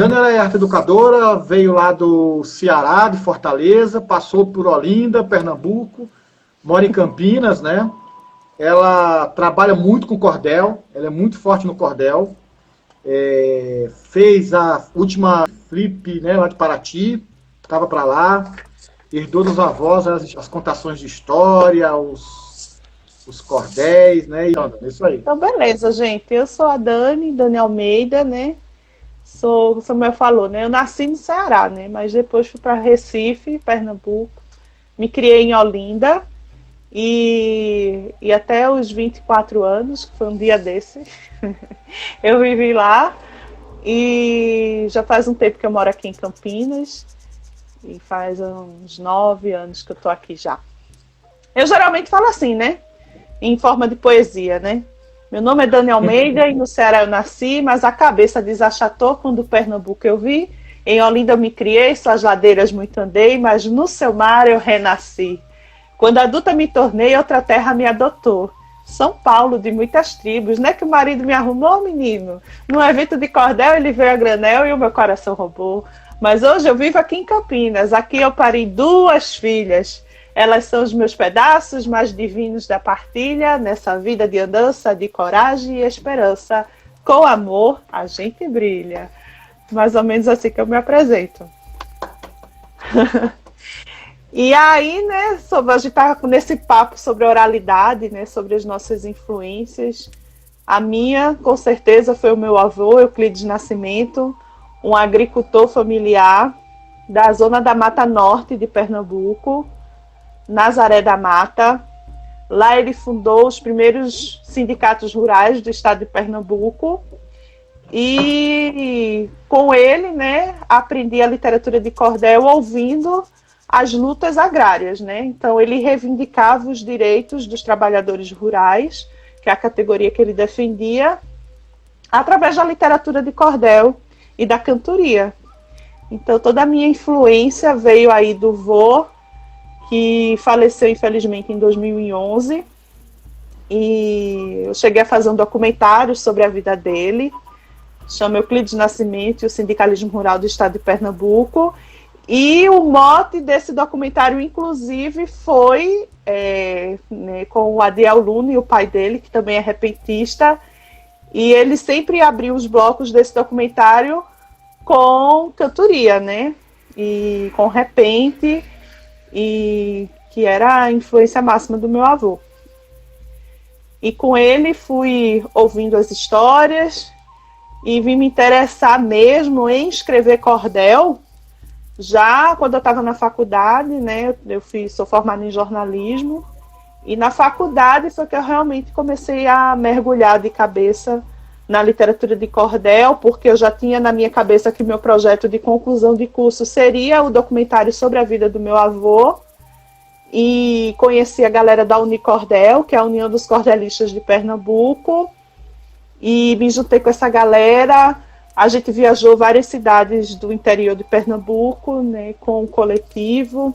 Dani é arte educadora, veio lá do Ceará, de Fortaleza, passou por Olinda, Pernambuco, mora em Campinas, né? Ela trabalha muito com cordel, ela é muito forte no cordel. Fez a última flip, né, lá de Paraty, estava para lá, herdou dos avós as contações de história, os cordéis, né? E isso aí. Então, beleza, gente. Eu sou a Dani Almeida, né? Sou, como eu falou, né? Eu nasci no Ceará, né? Mas depois fui para Recife, Pernambuco. Me criei em Olinda. E até os 24 anos, que foi um dia desse, eu vivi lá. E já faz um tempo que eu moro aqui em Campinas. E faz uns 9 anos que eu tô aqui já. Eu geralmente falo assim, né? Em forma de poesia, né? Meu nome é Dani Almeida e no Ceará eu nasci, mas a cabeça desachatou quando Pernambuco eu vi. Em Olinda eu me criei, suas ladeiras muito andei, mas no seu mar eu renasci. Quando adulta me tornei, outra terra me adotou. São Paulo, de muitas tribos, né que o marido me arrumou, menino? Num evento de cordel ele veio a granel e o meu coração roubou. Mas hoje eu vivo aqui em Campinas, aqui eu pari 2 filhas. Elas são os meus pedaços mais divinos da partilha, nessa vida de andança, de coragem e esperança. Com amor, a gente brilha. Mais ou menos assim que eu me apresento. E aí, né, a gente tá nesse papo sobre oralidade, né, sobre as nossas influências. A minha, com certeza, foi o meu avô, Euclides Nascimento, um agricultor familiar da zona da Mata Norte de Pernambuco, Nazaré da Mata. Lá ele fundou os primeiros sindicatos rurais do estado de Pernambuco. E com ele, né, aprendi a literatura de cordel ouvindo as lutas agrárias, né? Então ele reivindicava os direitos dos trabalhadores rurais, que é a categoria que ele defendia, através da literatura de cordel e da cantoria. Então toda a minha influência veio aí do vô, que faleceu infelizmente em 2011, e eu cheguei a fazer um documentário sobre a vida dele, chama Euclides Nascimento e o Sindicalismo Rural do Estado de Pernambuco. E o mote desse documentário, inclusive, foi né, com o Adiel Luna e o pai dele, que também é repentista, e ele sempre abriu os blocos desse documentário com cantoria, né? E com repente, e que era a influência máxima do meu avô. E com ele fui ouvindo as histórias e vim me interessar mesmo em escrever cordel. Já quando eu estava na faculdade, né, sou formada em jornalismo, e na faculdade foi que eu realmente comecei a mergulhar de cabeça na literatura de cordel, porque eu já tinha na minha cabeça que meu projeto de conclusão de curso seria o documentário sobre a vida do meu avô, e conheci a galera da Unicordel, que é a União dos Cordelistas de Pernambuco, e me juntei com essa galera. A gente viajou várias cidades do interior de Pernambuco, né, com um coletivo.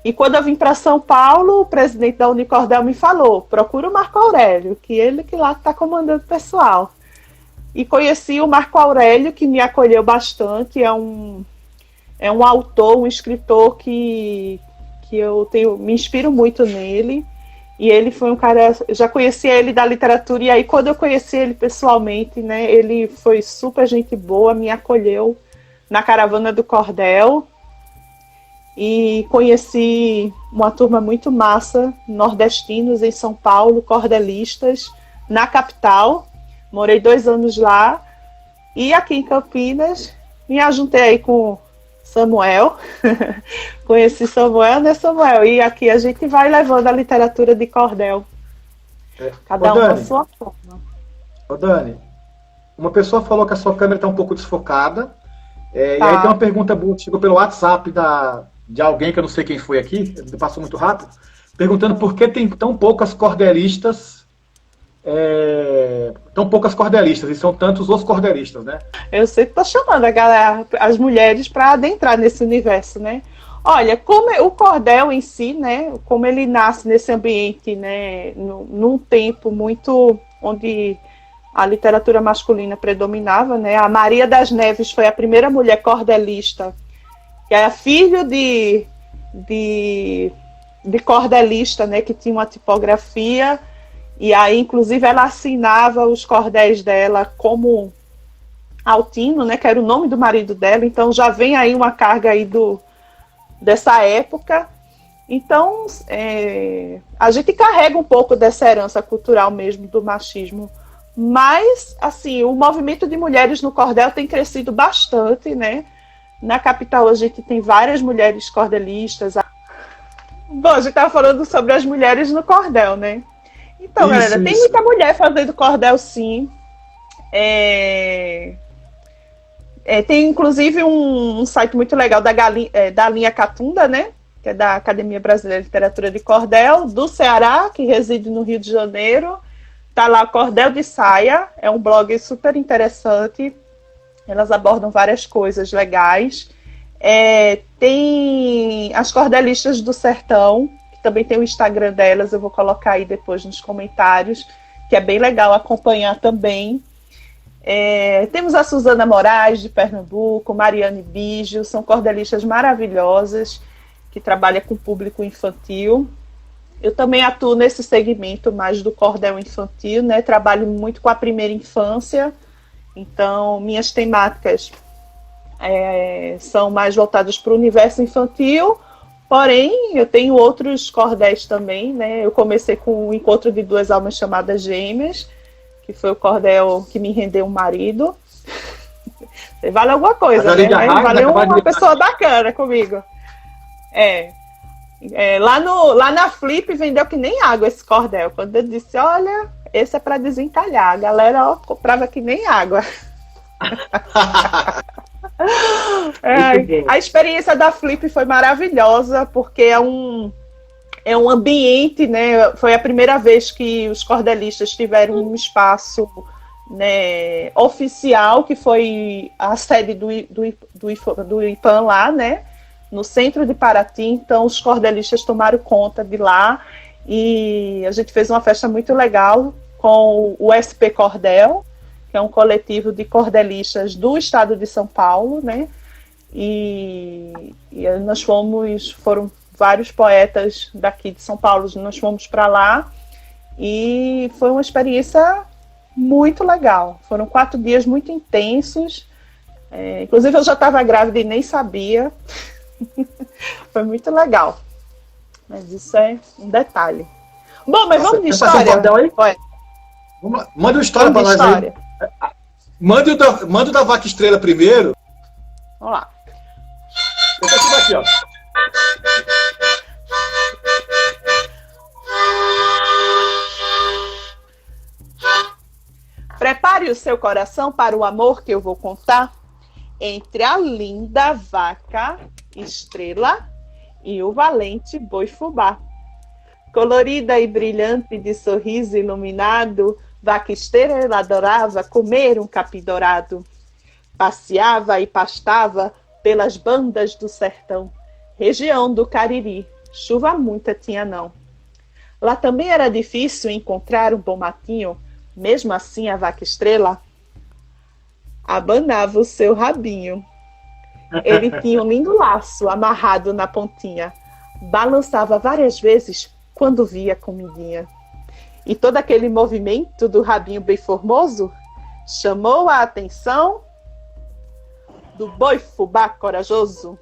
E quando eu vim para São Paulo, o presidente da Unicordel me falou: procura o Marco Aurélio, que ele que lá está comandando o pessoal. E conheci o Marco Aurélio, que me acolheu bastante. É um autor, um escritor que me inspiro muito nele. E ele foi um cara, eu já conhecia ele da literatura, e aí quando eu conheci ele pessoalmente, né, ele foi super gente boa, me acolheu na caravana do cordel, e conheci uma turma muito massa, nordestinos em São Paulo, cordelistas, na capital. Morei 2 anos lá, e aqui em Campinas me ajuntei aí com Samuel, conheci Samuel, né, Samuel? E aqui a gente vai levando a literatura de cordel, cada um a sua forma. Ô Dani, uma pessoa falou que a sua câmera está um pouco desfocada, Tá. E aí tem uma pergunta boa que chegou pelo WhatsApp de alguém que eu não sei quem foi aqui, passou muito rápido, perguntando por que tem tão poucas cordelistas, e são tantos os cordelistas, né? Eu sempre estou chamando a galera, as mulheres, para adentrar nesse universo, né? Olha, como o cordel em si, né? Como ele nasce nesse ambiente, né? Num tempo muito onde a literatura masculina predominava, né? A Maria das Neves foi a primeira mulher cordelista, que é filho de cordelista, né? Que tinha uma tipografia, e aí, inclusive, ela assinava os cordéis dela como Altino, né? Que era o nome do marido dela, então já vem aí uma carga aí dessa época. Então, a gente carrega um pouco dessa herança cultural mesmo do machismo. Mas, assim, o movimento de mulheres no cordel tem crescido bastante, né? Na capital a gente tem várias mulheres cordelistas. Bom, a gente estava falando sobre as mulheres no cordel, né? Então, galera, tem muita mulher fazendo cordel, sim. Tem, inclusive, um site muito legal da linha Catunda, né? Que é da Academia Brasileira de Literatura de Cordel, do Ceará, que reside no Rio de Janeiro. Tá lá, Cordel de Saia, é um blog super interessante. Elas abordam várias coisas legais. Tem as cordelistas do sertão, que também tem o Instagram delas, eu vou colocar aí depois nos comentários, que é bem legal acompanhar também. Temos a Suzana Moraes, de Pernambuco, Mariane Biggio, são cordelistas maravilhosas, que trabalham com público infantil. Eu também atuo nesse segmento mais do cordel infantil, né? Trabalho muito com a primeira infância, então minhas temáticas são mais voltadas para o universo infantil, porém eu tenho outros cordéis também, né? Eu comecei com o Encontro de Duas Almas Chamadas Gêmeas, que foi o cordel que me rendeu um marido. Vale alguma coisa, né? Valeu uma pessoa bacana comigo. Lá na Flip vendeu que nem água esse cordel. Quando eu disse, olha, esse é para desencalhar. A galera comprava que nem água. A experiência da Flip foi maravilhosa, porque é um ambiente, né? Foi a primeira vez que os cordelistas tiveram um espaço, né, oficial, que foi a sede do IPAM lá, né? No centro de Paraty. Então os cordelistas tomaram conta de lá e a gente fez uma festa muito legal com o SP Cordel, que é um coletivo de cordelistas do estado de São Paulo, né? E foram vários poetas daqui de São Paulo, nós fomos para lá e foi uma experiência muito legal. Foram 4 dias muito intensos, inclusive eu já estava grávida e nem sabia. Foi muito legal. Mas isso é um detalhe. Bom, mas vamos de história. Manda uma história para nós aí. Manda o da Vaca Estrela primeiro. Vamos lá. Esse aqui, ó. Prepare o seu coração para o amor que eu vou contar entre a linda vaca estrela e o valente boi fubá. Colorida e brilhante de sorriso iluminado, vaca estrela adorava comer um capim dourado. Passeava e pastava pelas bandas do sertão, região do Cariri, chuva muita tinha não. Lá também era difícil encontrar um bom matinho, mesmo assim a vaca estrela abanava o seu rabinho. Ele tinha um lindo laço amarrado na pontinha, balançava várias vezes quando via comidinha. E todo aquele movimento do rabinho bem formoso chamou a atenção do boi fubá corajoso.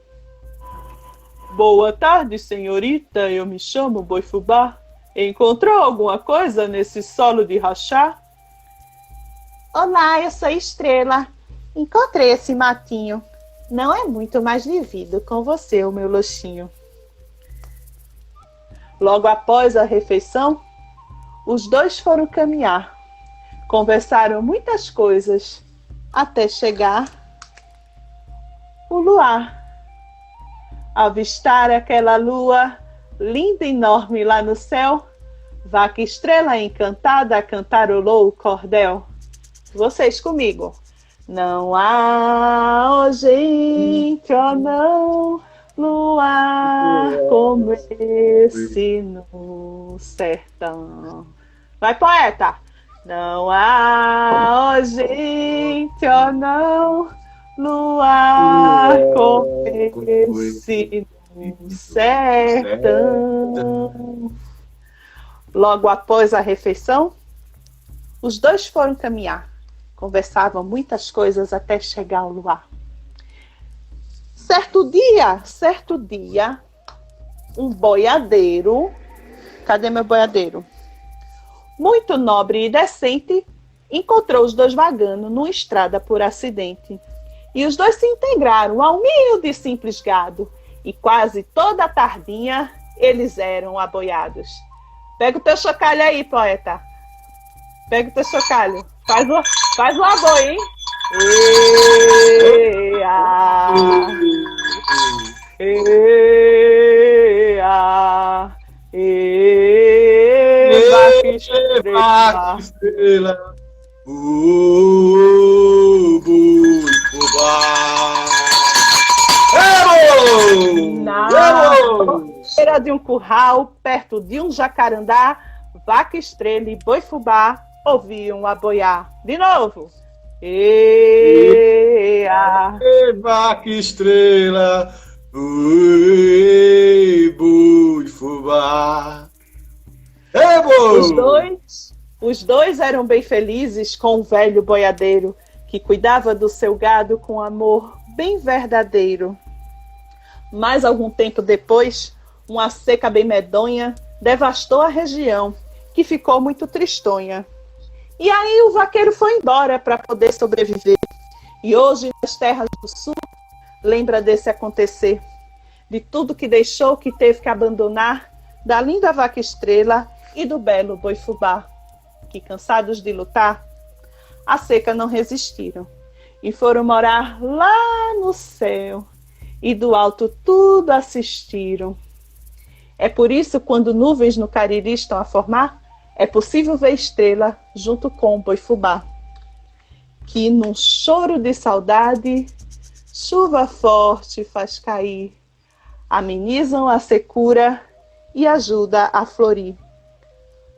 Boa tarde, senhorita, eu me chamo boi fubá. Encontrou alguma coisa nesse solo de rachá? Olá, eu sou Estrela. Encontrei esse matinho. Não é muito mais vivido com você, o meu loxinho. Logo após a refeição, os dois foram caminhar. Conversaram muitas coisas, até chegar o luar. Avistar aquela lua linda e enorme lá no céu, vaca estrela encantada cantarolou o cordel. Vocês comigo. Não há, oh gente, oh não, luar como esse no sertão. Vai, poeta! Não há, ó gente, ó não, luar como esse no sertão. Logo após a refeição, os dois foram caminhar. Conversavam muitas coisas até chegar ao luar. Certo dia, um boiadeiro, cadê meu boiadeiro? Muito nobre e decente, encontrou os dois vagando numa estrada por acidente. E os dois se integraram ao humilde e simples gado, e quase toda a tardinha eles eram aboiados. Pega o teu chocalho aí, poeta. Pega o teu chocalho. Faz o aboi, hein? Vaca estrela. Bui, fubá. Na beira de um curral, perto de um jacarandá, vaca estrela e boi fubá ouviam aboiar. De novo. Vaca estrela, bui, fubá. Os dois eram bem felizes com o velho boiadeiro, que cuidava do seu gado com amor bem verdadeiro. Mas algum tempo depois, uma seca bem medonha devastou a região, que ficou muito tristonha. E aí o vaqueiro foi embora para poder sobreviver. E hoje, nas terras do sul, lembra desse acontecer. De tudo que deixou, que teve que abandonar, da linda vaca estrela e do belo boi fubá, que, cansados de lutar, à seca não resistiram e foram morar lá no céu, e do alto tudo assistiram. É por isso, quando nuvens no Cariri estão a formar, é possível ver estrela junto com o boi fubá, que num choro de saudade, chuva forte faz cair, amenizam a secura e ajuda a florir.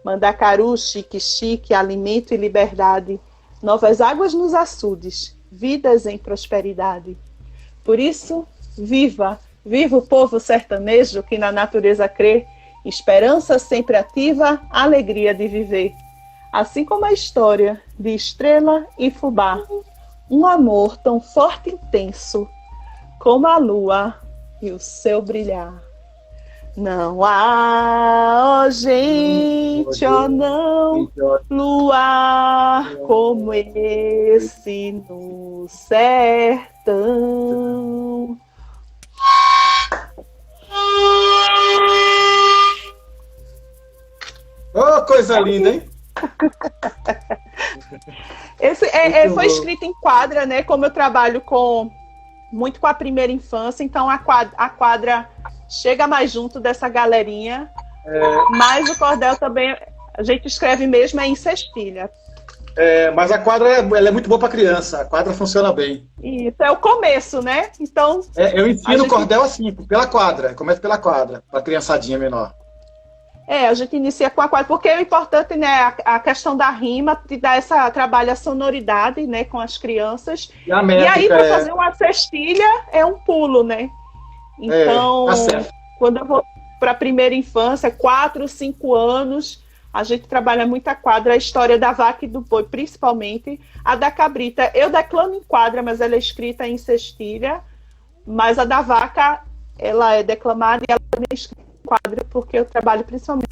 Mandacaru, xique-xique, alimento e liberdade, novas águas nos açudes, vidas em prosperidade. Por isso, viva o povo sertanejo que na natureza crê, esperança sempre ativa, alegria de viver. Assim como a história de estrela e fubá, um amor tão forte e intenso como a lua e o seu brilhar. Não há, ó gente, ó não, luar como esse no sertão. Oh, coisa linda, hein? Esse foi escrito em quadra, né? Como eu trabalho muito com a primeira infância, então a quadra chega mais junto dessa galerinha. Mas o cordel também, a gente escreve mesmo em cestilha. Mas a quadra ela é muito boa para criança. A quadra funciona bem. Isso é o começo, né? Então. Eu ensino o cordel assim, pela quadra. Começa pela quadra, para criançadinha menor. A gente inicia com a quadra, porque é importante, né, a questão da rima, de dar trabalha a sonoridade, né, com as crianças. E a métrica, aí, para fazer uma cestilha, é um pulo, né? Então, tá quando eu vou para a primeira infância, 4, 5 anos, a gente trabalha muito a quadra, a história da vaca e do boi, principalmente. A da cabrita, eu declamo em quadra, mas ela é escrita em cestilha. Mas a da vaca, ela é declamada e ela também é escrita em quadra, porque eu trabalho principalmente.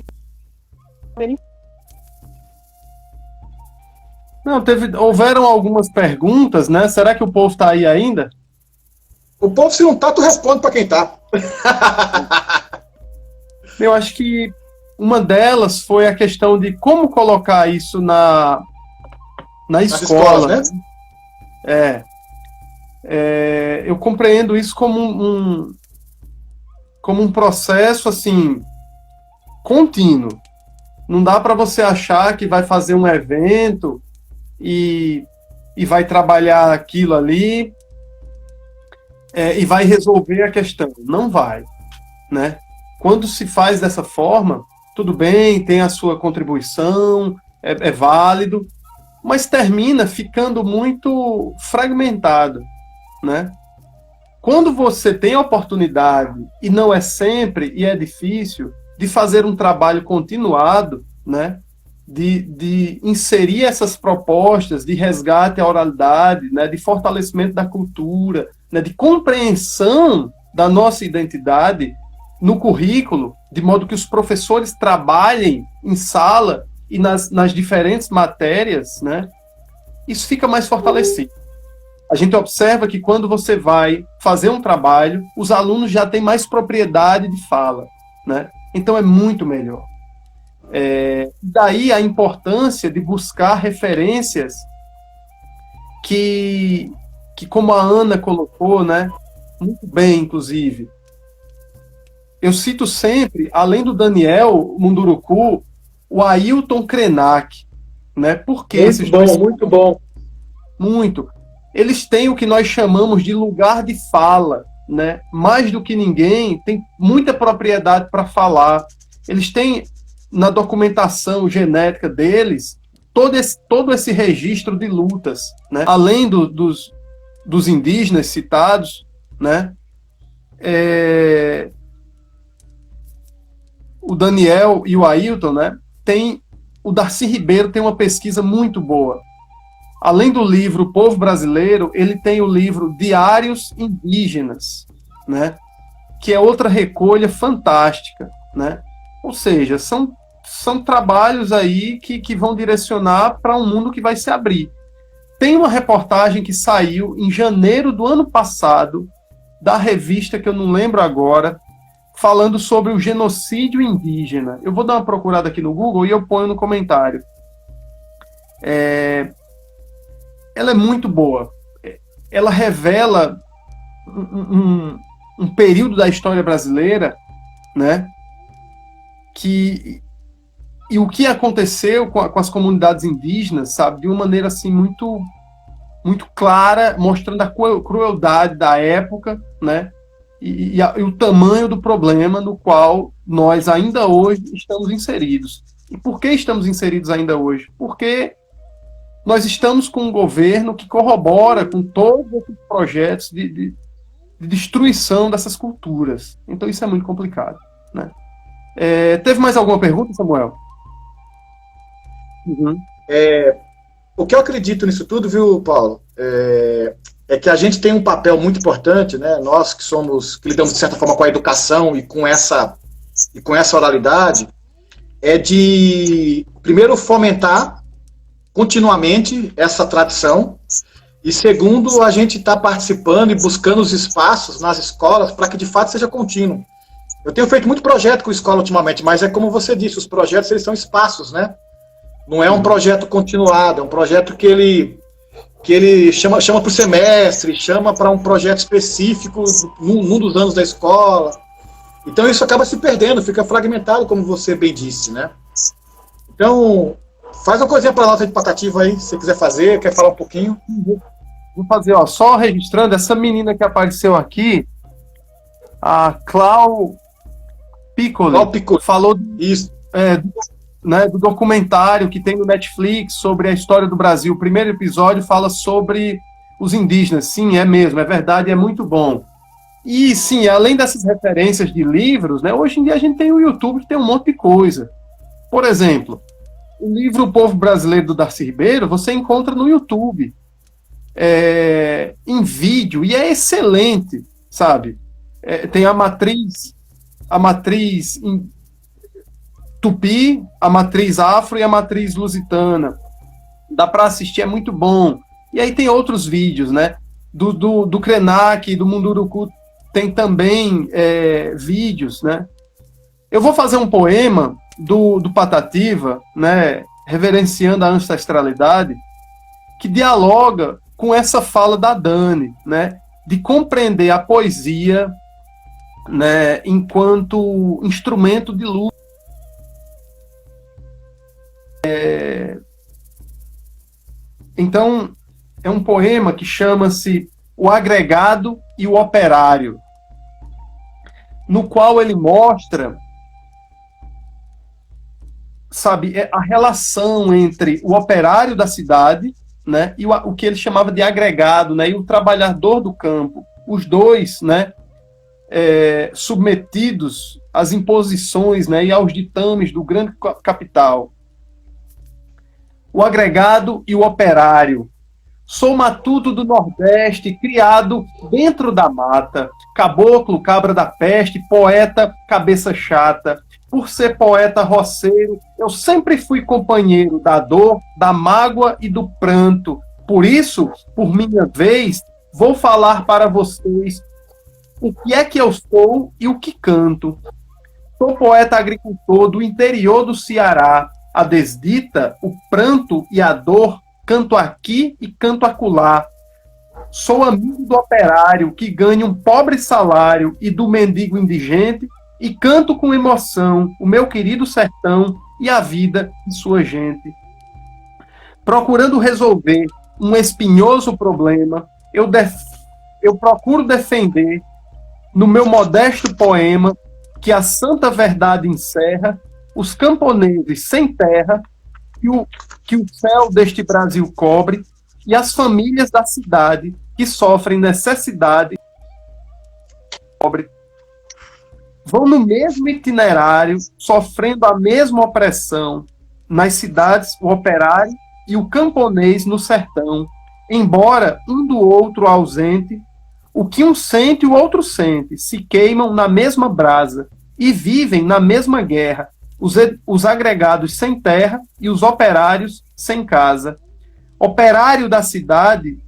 Não, houveram algumas perguntas, né? Será que o povo está aí ainda? O povo, se não tá, tu responde para quem tá. Eu acho que uma delas foi a questão de como colocar isso na escola. Escolas, né? Eu compreendo isso como um processo assim contínuo. Não dá para você achar que vai fazer um evento e vai trabalhar aquilo ali e vai resolver a questão. Não vai, né? Quando se faz dessa forma, tudo bem, tem a sua contribuição, é válido, mas termina ficando muito fragmentado, né? Quando você tem a oportunidade, e não é sempre, e é difícil, de fazer um trabalho continuado, né? De inserir essas propostas de resgate à oralidade, né? De fortalecimento da cultura, né? De compreensão da nossa identidade no currículo, de modo que os professores trabalhem em sala e nas diferentes matérias, né? Isso fica mais fortalecido. A gente observa que quando você vai fazer um trabalho, os alunos já têm mais propriedade de fala, né? Então é muito melhor. Daí a importância de buscar referências que como a Ana colocou, né? Muito bem, inclusive. Eu cito sempre, além do Daniel Munduruku, o Ailton Krenak, né? Porque esses dois... Muito bom. Muito. Eles têm o que nós chamamos de lugar de fala, né? Mais do que ninguém, tem muita propriedade para falar. Eles têm, na documentação genética deles, todo esse registro de lutas, né? Além dos indígenas citados, né? O Daniel e o Ailton, né? O Darcy Ribeiro tem uma pesquisa muito boa. Além do livro O Povo Brasileiro, ele tem o livro Diários Indígenas, né? Que é outra recolha fantástica, né? Ou seja, são trabalhos aí que vão direcionar para um mundo que vai se abrir. Tem uma reportagem que saiu em janeiro do ano passado, da revista que eu não lembro agora, falando sobre o genocídio indígena. Eu vou dar uma procurada aqui no Google e eu ponho no comentário. Ela é muito boa. Ela revela um período da história brasileira, né? E o que aconteceu com as comunidades indígenas, sabe, de uma maneira assim muito muito clara, mostrando a crueldade da época, né? E o tamanho do problema no qual nós ainda hoje estamos inseridos. E por que estamos inseridos ainda hoje? Porque nós estamos com um governo que corrobora com todos esses projetos de destruição dessas culturas. Então isso é muito complicado, né? Teve mais alguma pergunta, Samuel? Uhum. O que eu acredito nisso tudo, viu, Paulo, é que a gente tem um papel muito importante, né? Nós que lidamos de certa forma com a educação e com essa oralidade, é de primeiro fomentar continuamente essa tradição, e segundo, a gente está participando e buscando os espaços nas escolas para que de fato seja contínuo. Eu tenho feito muito projeto com a escola ultimamente, mas é como você disse, os projetos eles são espaços, né? Não é um projeto continuado, é um projeto que ele chama para o semestre, chama para um projeto específico num dos anos da escola. Então isso acaba se perdendo, fica fragmentado, como você bem disse, né? Então, faz uma coisinha para nós de Patativa aí, se você quiser fazer, quer falar um pouquinho. Vou fazer, ó, só registrando, essa menina que apareceu aqui, a Clau Piccoli, falou isso. Né, do documentário que tem no Netflix sobre a história do Brasil. O primeiro episódio fala sobre os indígenas. Sim, é mesmo, é verdade, é muito bom. E sim, além dessas referências de livros, né, hoje em dia a gente tem o YouTube que tem um monte de coisa. Por exemplo, o livro O Povo Brasileiro do Darcy Ribeiro, você encontra no YouTube, em vídeo, e é excelente, sabe? Tem a matriz tupi, a matriz afro e a matriz lusitana. Dá para assistir, é muito bom. E aí tem outros vídeos, né? Do Krenak, do Munduruku, tem também vídeos, né? Eu vou fazer um poema do Patativa, né? Reverenciando a ancestralidade, que dialoga com essa fala da Dani, né? De compreender a poesia, né? Enquanto instrumento de luta. Então, é um poema que chama-se O Agregado e o Operário, no qual ele mostra sabe, a relação entre o operário da cidade, né, e o que ele chamava de agregado, né, e o trabalhador do campo, os dois, né, submetidos às imposições, né, e aos ditames do grande capital. O agregado e o operário. Sou matuto do Nordeste, criado dentro da mata, caboclo, cabra da peste, poeta, cabeça chata. Por ser poeta roceiro, eu sempre fui companheiro da dor, da mágoa e do pranto. Por isso, por minha vez, vou falar para vocês o que é que eu sou e o que canto. Sou poeta agricultor do interior do Ceará. A desdita, o pranto e a dor, canto aqui e canto acolá. Sou amigo do operário que ganha um pobre salário e do mendigo indigente e canto com emoção o meu querido sertão e a vida de sua gente. Procurando resolver um espinhoso problema, eu procuro defender no meu modesto poema que a santa verdade encerra os camponeses sem terra que o céu deste Brasil cobre e as famílias da cidade que sofrem necessidade cobre. Vão no mesmo itinerário, sofrendo a mesma opressão. Nas cidades, o operário e o camponês no sertão, embora um do outro ausente, o que um sente, o outro sente, se queimam na mesma brasa e vivem na mesma guerra, os agregados sem terra e os operários sem casa. Operário da cidade,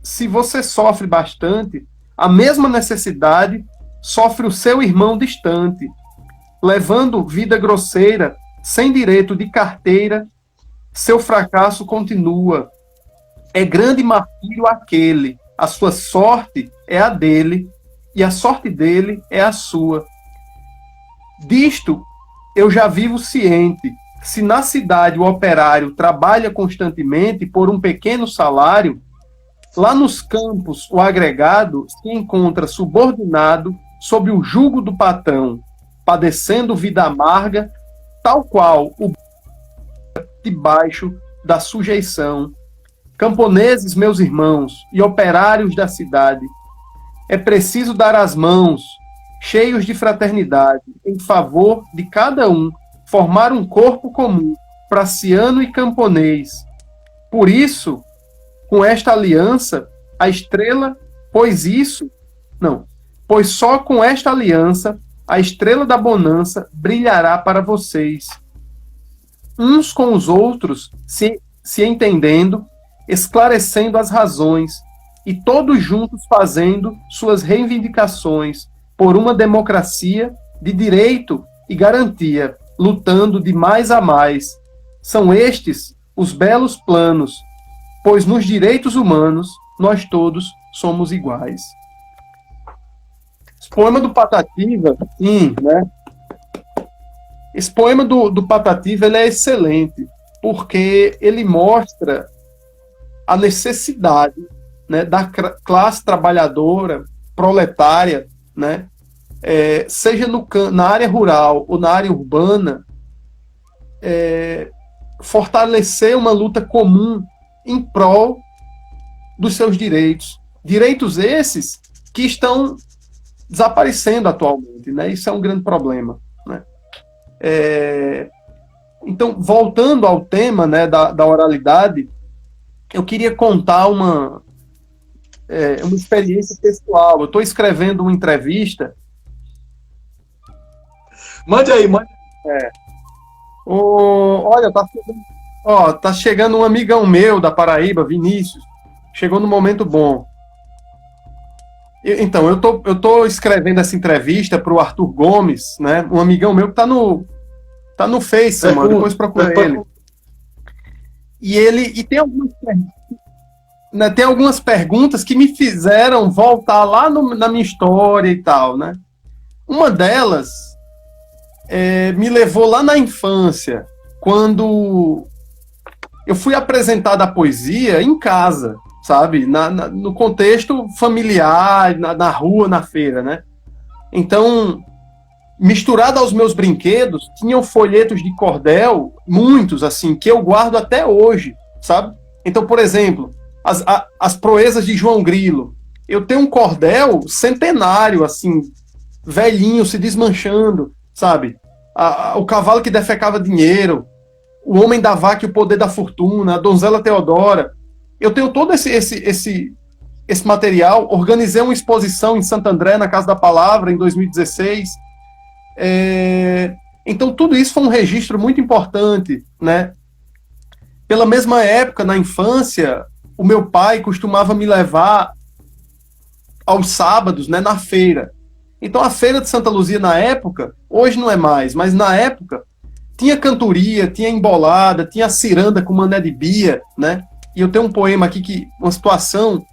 se você sofre bastante, a mesma necessidade sofre o seu irmão distante, levando vida grosseira, sem direito de carteira, seu fracasso continua. É grande martírio aquele, a sua sorte é a dele, e a sorte dele é a sua. Disto eu já vivo ciente. Se na cidade o operário trabalha constantemente por um pequeno salário, lá nos campos o agregado se encontra subordinado sob o jugo do patrão, padecendo vida amarga, tal qual o debaixo da sujeição. Camponeses, meus irmãos, e operários da cidade, é preciso dar as mãos, cheios de fraternidade, em favor de cada um, formar um corpo comum, praciano e camponês. Por isso, com esta aliança, a estrela, pois só com esta aliança, a estrela da bonança brilhará para vocês. Uns com os outros, se entendendo, esclarecendo as razões, e todos juntos fazendo suas reivindicações por uma democracia de direito e garantia, lutando de mais a mais. São estes os belos planos, pois nos direitos humanos nós todos somos iguais. Esse poema do Patativa, né? Esse poema do Patativa, ele é excelente, porque ele mostra a necessidade, né, da classe trabalhadora, proletária, né, seja na área rural ou na área urbana, fortalecer uma luta comum em prol dos seus direitos. Direitos esses que estão desaparecendo atualmente, né? Isso é um grande problema, né? Então, voltando ao tema, né, da oralidade, eu queria contar uma experiência pessoal. Eu estou escrevendo uma entrevista. Mande aí, mande. Olha, tá chegando um amigão meu da Paraíba, Vinícius. Chegou no momento bom. Então, eu tô escrevendo essa entrevista para o Arthur Gomes, né? Um amigão meu que tá no Face, mano. Depois procura ele. E tem algumas perguntas que me fizeram voltar lá na minha história e tal, né? Uma delas me levou lá na infância, quando eu fui apresentado a poesia em casa, sabe? No contexto familiar, na rua, na feira, né? Então, misturado aos meus brinquedos, tinham folhetos de cordel, muitos, assim, que eu guardo até hoje, sabe? Então, por exemplo, as proezas de João Grilo. Eu tenho um cordel centenário, assim, velhinho, se desmanchando, sabe? O cavalo que defecava dinheiro, o homem da vaca e o poder da fortuna, a donzela Teodora. Eu tenho todo esse material. Organizei uma exposição em Santo André, na Casa da Palavra, em 2016. Então, tudo isso foi um registro muito importante, né? Pela mesma época, na infância, o meu pai costumava me levar aos sábados, né, na feira. Então, a feira de Santa Luzia, na época, hoje não é mais, mas na época, tinha cantoria, tinha embolada, tinha ciranda com Mané de Bia, né? E eu tenho um poema aqui, uma situação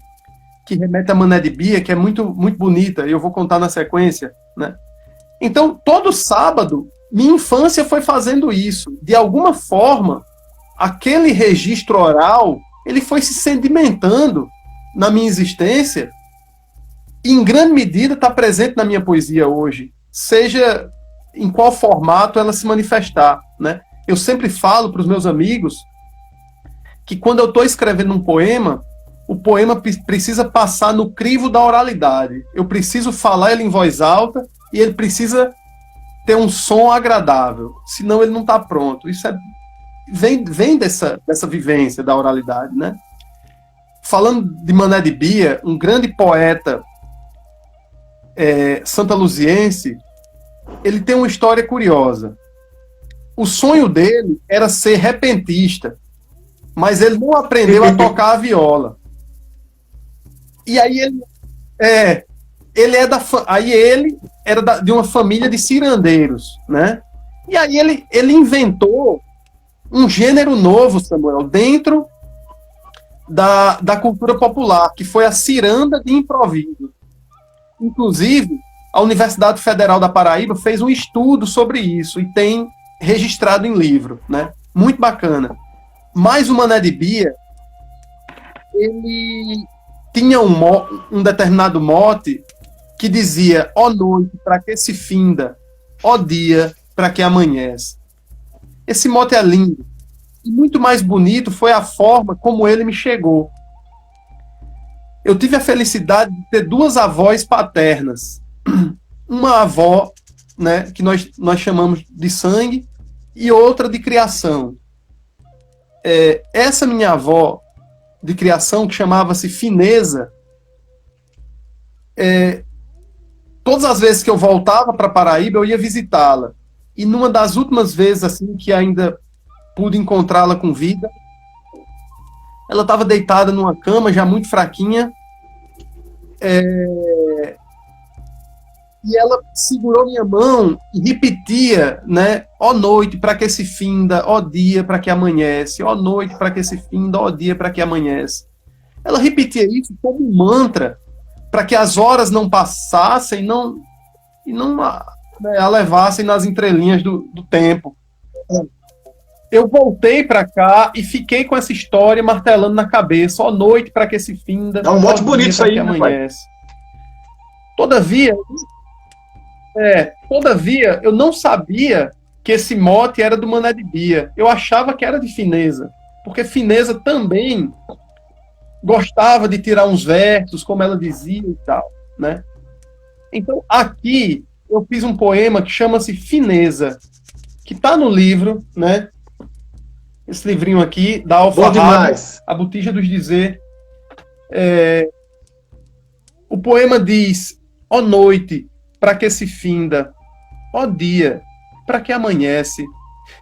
que remete a Mané de Bia, que é muito, muito bonita, e eu vou contar na sequência, né? Então, todo sábado, minha infância foi fazendo isso. De alguma forma, aquele registro oral, ele foi se sedimentando na minha existência e, em grande medida, está presente na minha poesia hoje, seja em qual formato ela se manifestar, né? Eu sempre falo para os meus amigos que quando eu estou escrevendo um poema, o poema precisa passar no crivo da oralidade. Eu preciso falar ele em voz alta e ele precisa ter um som agradável, senão ele não está pronto. Isso vem dessa vivência da oralidade, né? Falando de Mané de Bia, um grande poeta santaluziense, ele tem uma história curiosa. O sonho dele era ser repentista, mas ele não aprendeu a tocar a viola. E aí ele era de uma família de cirandeiros, né? E aí ele inventou um gênero novo, Samuel, dentro da cultura popular, que foi a ciranda de improviso. Inclusive, a Universidade Federal da Paraíba fez um estudo sobre isso e tem registrado em livro, né? Muito bacana. Mas o Mané de Bia, ele tinha um determinado mote que dizia: ó noite, para que se finda, ó dia, para que amanhece. Esse mote é lindo. E muito mais bonito foi a forma como ele me chegou. Eu tive a felicidade de ter duas avós paternas. Uma avó, né, que nós chamamos de sangue, e outra de criação. Essa minha avó de criação, que chamava-se Fineza, todas as vezes que eu voltava para Paraíba, eu ia visitá-la. E numa das últimas vezes assim que ainda pude encontrá-la com vida, ela estava deitada numa cama, já muito fraquinha, e ela segurou minha mão e repetia, né? Ó noite, para que se finda, ó dia, para que amanhece, ó noite, para que se finda, ó dia, para que amanhece. Ela repetia isso como um mantra, para que as horas não passassem e não a levassem nas entrelinhas do tempo. Eu voltei para cá e fiquei com essa história martelando na cabeça. Ó noite, para que se finda. É um mote bonito isso aí, né, amanhece. Todavia, eu não sabia que esse mote era do Mané de Bia. Eu achava que era de Fineza, porque Fineza também gostava de tirar uns versos, como ela dizia e tal, né? Então, aqui, eu fiz um poema que chama-se Fineza, que está no livro, né? Esse livrinho aqui, da Alfarraba, A Botija dos Dizer. O poema diz: ó noite, para que se finda, ó dia, para que amanhece.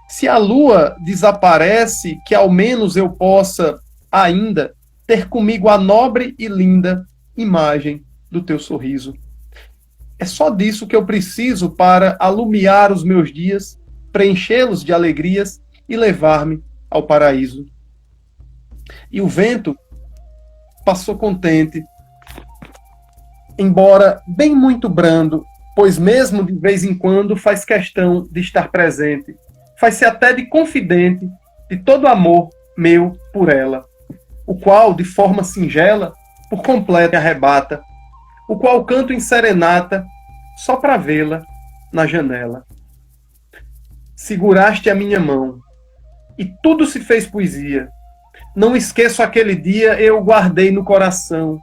Se a lua desaparece, que ao menos eu possa ainda ter comigo a nobre e linda imagem do teu sorriso. É só disso que eu preciso para alumiar os meus dias, preenchê-los de alegrias e levar-me ao paraíso. E o vento passou contente, embora bem muito brando, pois mesmo de vez em quando faz questão de estar presente, faz-se até de confidente de todo amor meu por ela, o qual, de forma singela, por completo me arrebata, o qual canto em serenata, só para vê-la na janela. Seguraste a minha mão, e tudo se fez poesia. Não esqueço aquele dia, eu guardei no coração.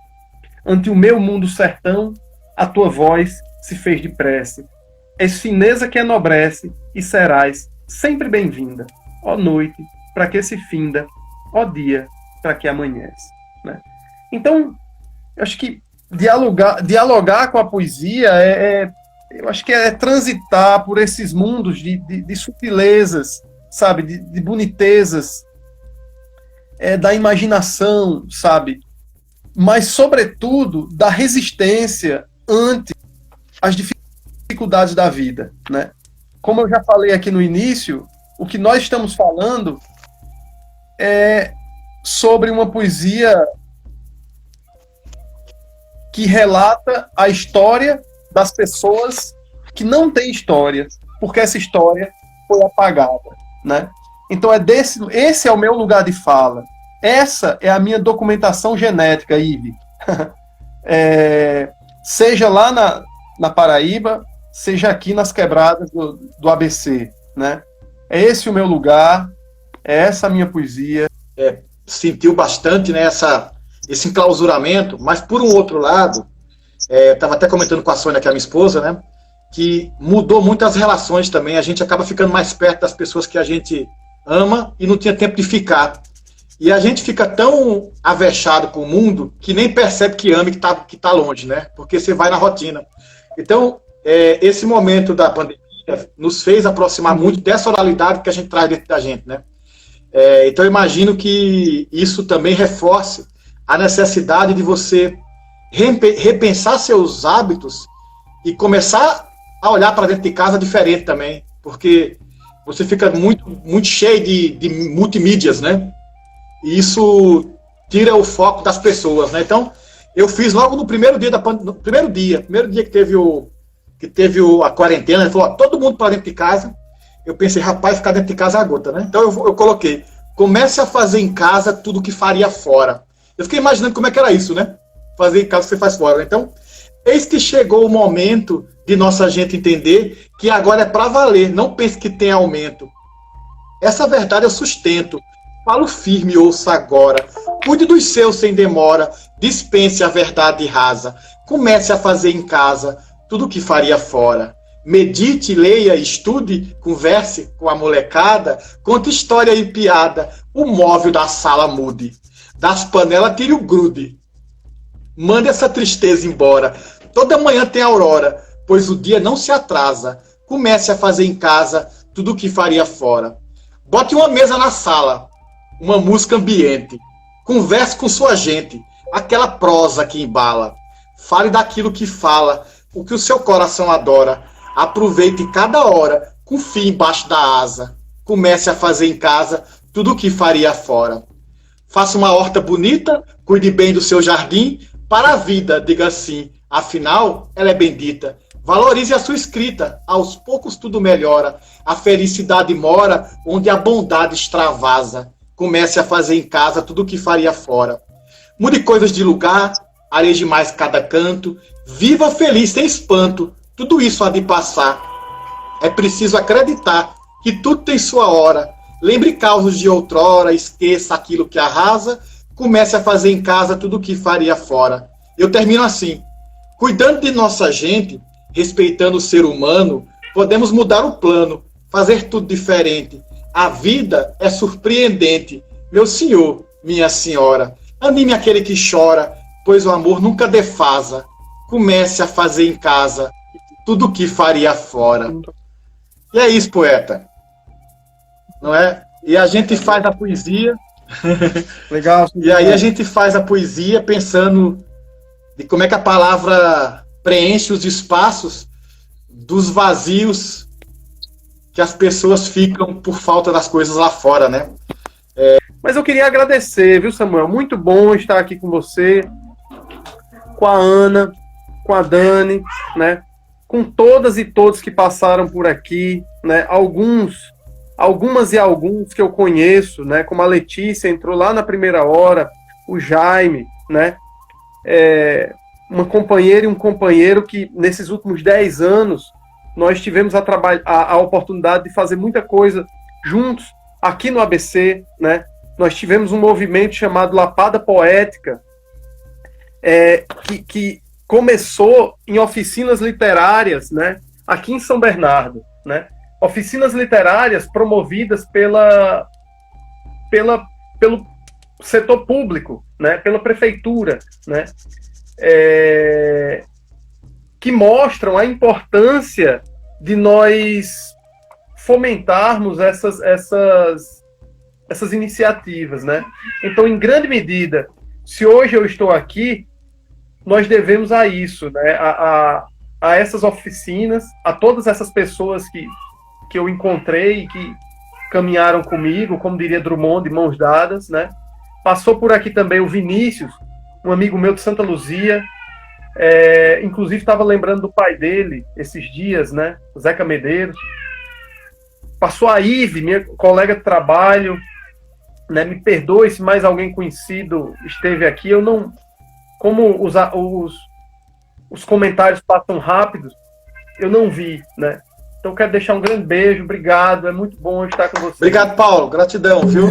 Ante o meu mundo sertão, a tua voz se fez de prece. És fineza que enobrece, e serás sempre bem-vinda. Ó noite, para que se finda, ó dia, para que amanhece. Né? Então, eu acho que dialogar com a poesia eu acho que é transitar por esses mundos de sutilezas, sabe, de bonitezas, da imaginação, sabe, mas, sobretudo, da resistência ante as dificuldades da vida, né? Como eu já falei aqui no início, o que nós estamos falando é sobre uma poesia que relata a história das pessoas que não têm história, porque essa história foi apagada, né? Então esse é o meu lugar de fala. Essa é a minha documentação genética, Ive. Seja lá na Paraíba, seja aqui nas quebradas do ABC, né? É esse o meu lugar, é essa a minha poesia. Sentiu bastante, né, esse enclausuramento, mas por um outro lado, estava até comentando com a Sônia, que é a minha esposa, né, que mudou muito as relações também, a gente acaba ficando mais perto das pessoas que a gente ama e não tinha tempo de ficar. E a gente fica tão avexado com o mundo que nem percebe que ama e que tá longe, né, porque você vai na rotina. Então, esse momento da pandemia nos fez aproximar muito dessa oralidade que a gente traz dentro da gente, né. Então, eu imagino que isso também reforce a necessidade de você repensar seus hábitos e começar a olhar para dentro de casa diferente também, porque você fica muito, muito cheio de multimídias, né? E isso tira o foco das pessoas, né? Então, eu fiz logo no primeiro dia primeiro dia que teve a quarentena, ele falou, todo mundo para dentro de casa. Eu pensei, rapaz, ficar dentro de casa é a gota, né? Então eu coloquei, comece a fazer em casa tudo que faria fora. Eu fiquei imaginando como é que era isso, né? Fazer em casa você faz fora. Então, eis que chegou o momento de nossa gente entender que agora é para valer. Não pense que tem aumento. Essa verdade eu sustento. Falo firme, ouça agora. Cuide dos seus sem demora. Dispense a verdade rasa. Comece a fazer em casa tudo que faria fora. Medite, leia, estude, converse com a molecada, conte história e piada, o móvel da sala mude. Das panelas tire o grude. Mande essa tristeza embora. Toda manhã tem aurora, pois o dia não se atrasa. Comece a fazer em casa tudo o que faria fora. Bote uma mesa na sala, uma música ambiente. Converse com sua gente, aquela prosa que embala. Fale daquilo que fala, o que o seu coração adora. Aproveite cada hora, com fio embaixo da asa. Comece a fazer em casa tudo o que faria fora. Faça uma horta bonita, cuide bem do seu jardim, para a vida, diga assim, afinal, ela é bendita. Valorize a sua escrita, aos poucos tudo melhora. A felicidade mora onde a bondade extravasa. Comece a fazer em casa tudo o que faria fora. Mude coisas de lugar, areje mais cada canto. Viva feliz sem espanto, tudo isso há de passar. É preciso acreditar que tudo tem sua hora. Lembre causos de outrora, esqueça aquilo que arrasa, comece a fazer em casa tudo o que faria fora. Eu termino assim. Cuidando de nossa gente, respeitando o ser humano, podemos mudar o plano, fazer tudo diferente. A vida é surpreendente. Meu senhor, minha senhora, anime aquele que chora, pois o amor nunca defasa. Comece a fazer em casa tudo o que faria fora. E é isso, poeta. Não é? E a gente faz a poesia. Legal. E aí a gente faz a poesia pensando de como é que a palavra preenche os espaços dos vazios que as pessoas ficam por falta das coisas lá fora, né? Mas eu queria agradecer, viu, Samuel? Muito bom estar aqui com você, com a Ana, com a Dani, né? Com todas e todos que passaram por aqui, né? Algumas e alguns que eu conheço, né? Como a Letícia entrou lá na primeira hora, o Jaime, né? Uma companheira e um companheiro que nesses últimos 10 anos nós tivemos a oportunidade de fazer muita coisa juntos aqui no ABC, né? Nós tivemos um movimento chamado Lapada Poética, que começou em oficinas literárias, né? Aqui em São Bernardo, né? Oficinas literárias promovidas pelo setor público, né? Pela prefeitura, né? Que mostram a importância de nós fomentarmos essas iniciativas, né? Então, em grande medida, se hoje eu estou aqui, nós devemos a isso, né? A essas oficinas, a todas essas pessoas que eu encontrei, que caminharam comigo, como diria Drummond, de mãos dadas, né? Passou por aqui também o Vinícius, um amigo meu de Santa Luzia, inclusive estava lembrando do pai dele esses dias, né? Zeca Medeiros. Passou a Ive, minha colega de trabalho, né? Me perdoe se mais alguém conhecido esteve aqui. Eu não, como os comentários passam rápidos, eu não vi, né? Então quero deixar um grande beijo, obrigado, é muito bom estar com você. Obrigado, Paulo, gratidão, viu?